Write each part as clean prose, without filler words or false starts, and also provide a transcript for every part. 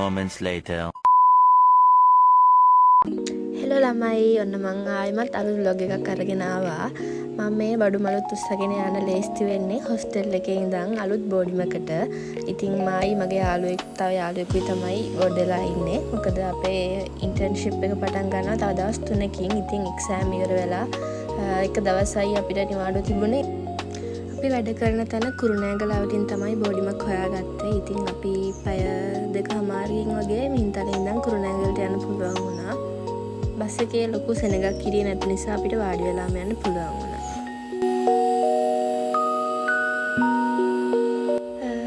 moments later. Hello ළමයි ඔන්න මං ආයෙමත් අලුත් vlog එකක් අරගෙන ආවා. මම මේ බඩුමලුත් උස්සගෙන යන ලේස්ති වෙන්නේ හොස්ටල් එකේ ඉඳන් අලුත් බෝඩිමකට. ඉතින් මායි මගේ යාළුවෙක් තව යාළුවෙකුයි තමයි ගොඩලා ඉන්නේ. මොකද අපේ ඉන්ටර්න්ෂිප් එක පටන් ගන්නවා තව දවස් 3කින්. ඉතින් එක්සෑම් ඉවර වෙලා එක දවසයි අපිට නිවාඩු තිබුණේ. අපි වැඩ කරන තැන කුරුණෑගල අවටින් තමයි බෝඩිමක් හොයාගත්තේ. ඉතින් අපි පැය 2:00 වගේ මින්තලේ ඉඳන් කුරුණෑගලට යන්න පුළුවන් වුණා. බස් එකේ ලොකු සෙනගක් කිරිය නැති නිසා අපිට වාඩි වෙලාම යන්න පුළුවන් වුණා.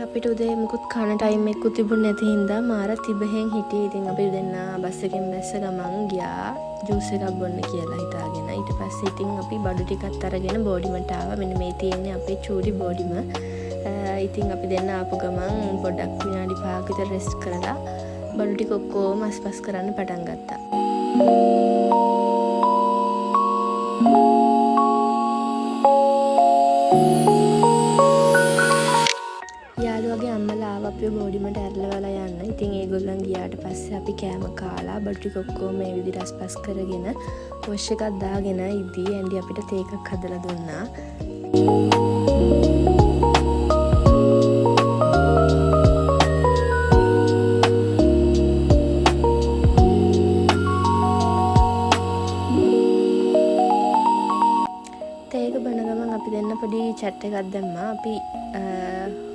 අපිට උදේ මුකුත් කන ටයිම් එකකුත් තිබුණ නැති හින්දා මාර තිබහෙන් හිටියේ. ඉතින් අපි දෙන්න බස් එකෙන් බැස්ස ගමන් ගියා ජූස් එකක් බොන්න කියලා හිතාගෙන. ඊට පස්සේ ඉතින් අපි බඩු ටිකක් අරගෙන බෝඩිමට ආවා. මෙන්න මේ තියෙන්නේ අපේ චූටි බෝඩිම. ඉතින් අපි දෙන්න ආපු ගමන් පොඩ්ඩක් විනාඩි 5ක විතර රෙස්ට් කරලා බඩු ටික ඔක්කොම අස්පස් කරන්න පටන් ගත්තා. යාළුවගේ අම්මලා ආව අපිව බෝඩිමට ඇරලවලා යන්න. ඉතින් ඒගොල්ලන් ගියාට පස්සේ අපි කෑම කාලා බඩු ටික ඔක්කොම මේ විදිහට අස්පස් කරගෙන වොෂ් එකක් දාගෙන ඉදී ඇන්ඩි අපිට තේ එකක් හදලා දුන්නා. පොඩි චැට් එකක් දැම්මා. අපි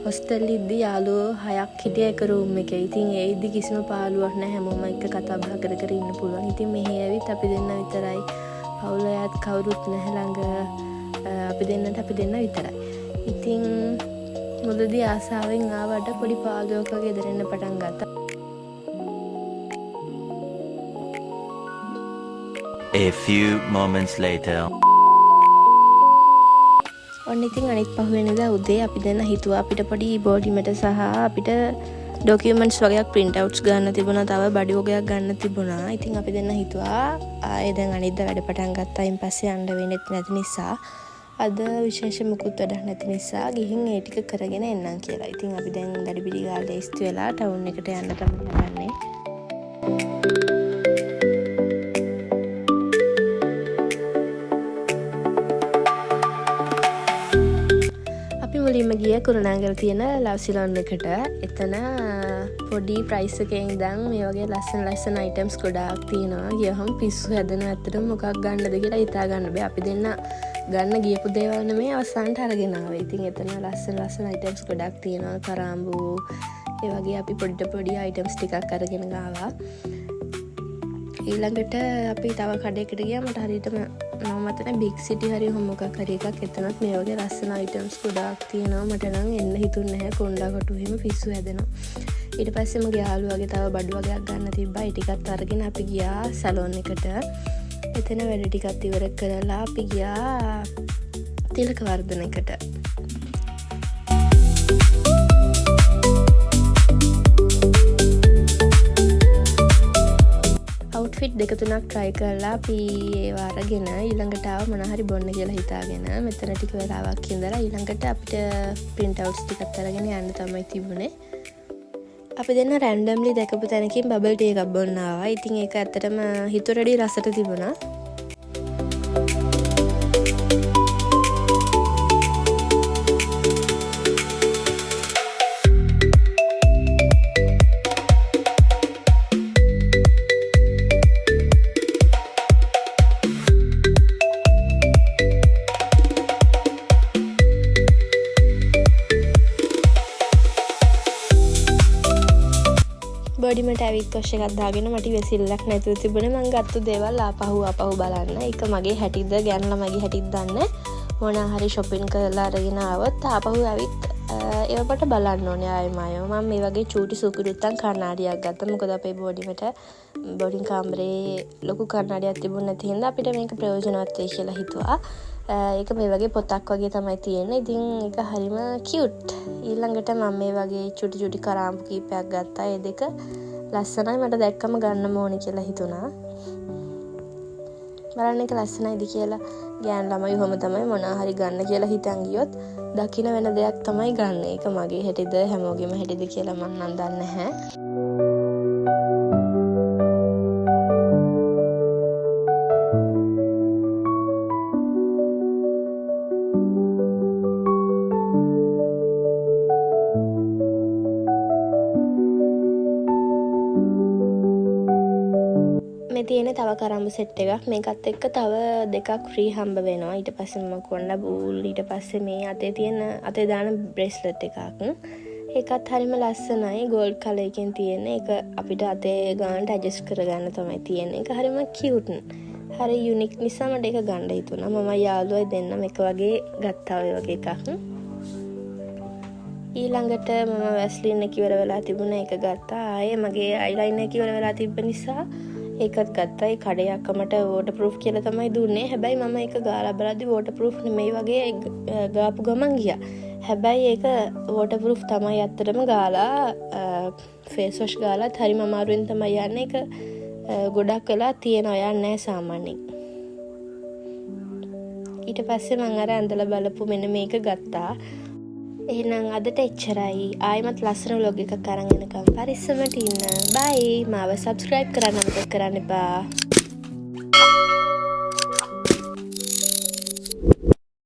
හොස්ටල් ඉද්දි යාළුවෝ 6ක් හිටිය එක රූම් එකේ. ඉතින් ඒ ඉද්දි කිසිම පාළුවක් නැහැ. හැමෝම එක්ක කතා බහ කර කර ඉන්න පුළුවන්. ඉතින් මෙහි ඇවිත් අපි දෙන්න විතරයි. පවුල අයත් කවුරුත් නැහැ ළඟ. අපි දෙන්න විතරයි. ඉතින් මුලදී ආසාවෙන් ආවට පොඩි පාළුවක් වගේ දැනෙන්න පටන් ගත්තා. A few moments later. ඔන්න ඉතින් අනිත් පහුවෙනිදා උදේ අපි දෙන්න හිතුවා අපිට පොඩි බෝඩිමට සහ අපිට ඩොකියුමන්ට්ස් වගේක් print outs ගන්න තිබුණා. තව බඩි වගේක් ගන්න තිබුණා. ඉතින් අපි දෙන්න හිතුවා ආයේ දැන් අනිද්දා වැඩ පටන් ගත්තා. ඊන් පස්සේ යන්න වෙන්නේ නැති නිසා අද විශේෂ මුකුත් වැඩක් නැති නිසා ගිහින් ඒ ටික කරගෙන එන්නම් කියලා. ඉතින් අපි දැන් දඩිබිඩි ගාලා ලේස්ති වෙලා ටවුන් එකට යන්න තමයි යන්නේ. මුලින්ම ගිය කුරුණෑගල තියෙන ලව් සිලොන් එකට. එතන පොඩි ප්‍රයිස් එකෙන් ඉඳන් මේ වගේ ලස්සන අයිටම්ස් ගොඩාක් තියෙනවා. ගියහම පිස්සු හැදෙනවා. ඇත්තටම මොකක් ගන්නද කියලා හිතා ගන්න බෑ. අපි දෙන්න ගන්න ගියපු දේවල් නෙමෙයි අවසානට අරගෙන ආවේ. ඉතින් එතන ලස්සන අයිටම්ස් ගොඩාක් තියෙනවා. කරාම්බු ඒ වගේ අපි පොඩි අයිටම්ස් ටිකක් අරගෙන ආවා. ඊළඟට අපි තව කඩේකට ගියා. මට හරියටම නම මතක බිග් සිටි හරි මොකක් හරි එකක්. එතනත් මේ වගේ ලස්සන අයිටම්ස් ගොඩාක් තියෙනවා. මට නම් එන්න හිතුන්නේ නැහැ. කොණ්ඩා කොටු එහෙම පිස්සු හැදෙනවා. ඊට පස්සේ මගේ යාළුවාගේ තව බඩු වගේක් ගන්න තිබ්බා. ඒ ටිකත් අරගෙන අපි ගියා සැලොන් එකට. එතන වැඩ ටිකත් ඉවර කරලා අපි ගියා තිලක වර්ධනයකට. ෆිට් දෙක තුනක් try කරලා අපි ඒව අරගෙන ඊළඟට ආව මොන හරි බොන්න කියලා හිතාගෙන මෙතන ටික වෙලාවක් ඉඳලා ඊළඟට අපිට print outs ටිකක් අරගෙන යන්න තමයි තිබුණේ. අපි දෙන්න randomly දැකපු තැනකින් bubble tea එකක් බොන්න ආවා. ඉතින් ඒක ඇත්තටම හිතුවට වඩා රසට තිබුණා. බෝඩිමට ඇවිත් කොෂ් එකක් දාගෙන මට වෙසිල්ලක් නැතුව තිබුණේ. මං ගත්ත දේවල් ආපහු බලන්න. ඒක මගේ හැටිද ගෑනු ළමයිගේ හැටිද දන්නේ. මොනවා හරි shopping කරලා අරගෙන ආවොත් ආපහු ඇවිත් ඒවට බලන්න ඕනේ ආයෙම. මම මේ වගේ චූටි සුකුරුත්තන් කණ්ණාඩියක් ගත්තා. මොකද අපේ බෝඩින් කාමරේ ලොකු කණ්ණාඩියක් තිබුණ නැති හින්දා අපිට මේක ප්‍රයෝජනවත් වෙයි කියලා හිතුවා. ඒක මේ වගේ පොතක් වගේ තමයි තියෙන්නේ. ඉතින් ඒක හරිම cute. ඊළඟට මම මේ වගේ චුටි කරාම්පු කීපයක් ගත්තා. ඒ දෙක ලස්සනයි. මට දැක්කම ගන්න ඕනේ කියලා හිතුණා. බලන්න එක ලස්සනයිද කියලා. ගෑන් ළමයි ඔහොම තමයි මොනවා හරි ගන්න කියලා හිතන් ගියොත් දකින්න වෙන දෙයක් තමයි ගන්න. ඒක මගේ හැටිද හැමෝගෙම හැටිද කියලා මම නම් දන්නේ නැහැ. මේ තියෙන තව කරම්බු සෙට් එකක්. මේකත් එක්ක තව දෙකක් ෆ්‍රී හම්බ වෙනවා. ඊට පස්සේ මම කොණ්ඩ බූල්, ඊට පස්සේ මේ අතේ දාන බ්‍රේස්ලට් එකක්. ඒකත් හරිම ලස්සනයි. ගෝල්ඩ් කලර් එකකින් තියෙන. ඒක අපිට අතේ ගානට ඇඩ්ජස්ට් කරගන්න තමයි තියෙන්නේ. ඒක හරිම කියුට්. හරි යුනික් නිසා මට ඒක ගන්න හිතුණා. මම යාළුවයි දෙන්නම එක වගේ ගත්තා ඔය වගේ එකක්. ඊළඟට මම වැස්ලින් එක ඉවර වෙලා තිබුණා. ඒක ගත්තා. ආයේ මගේ අයිලයිනර් එක ඉවර වෙලා තිබ්බ නිසා ඒකත් ගත්තා. ඒ කඩයක් මට වෝටර්ප්‍රූෆ් කියලා තමයි දුන්නේ. හැබැයි මම ඒක ගාලා බලද්දි වෝටර්ප්‍රූෆ් නෙමෙයි වගේ ගාපු ගමන් ගියා. හැබැයි ඒක වෝටර්ප්‍රූෆ් තමයි ඇත්තටම ගාලා ෆේස් වොෂ් ගාලත් හරිම අමාරුවෙන් තමයි යන්නේ. ඒක ගොඩක් වෙලා තියෙනවා යන්නේ නැහැ සාමාන්‍යයෙන්. ඊට පස්සේ මම අර ඇඳලා බලපු මෙන්න මේක ගත්තා. එහෙනම් අදට එච්චරයි. ආයෙමත් ලස්සන vlog එකක් අරන් එනකම් පරිස්සමට ඉන්න. බයි. මාව subscribe කරන්න අමතක කරන්න එපා.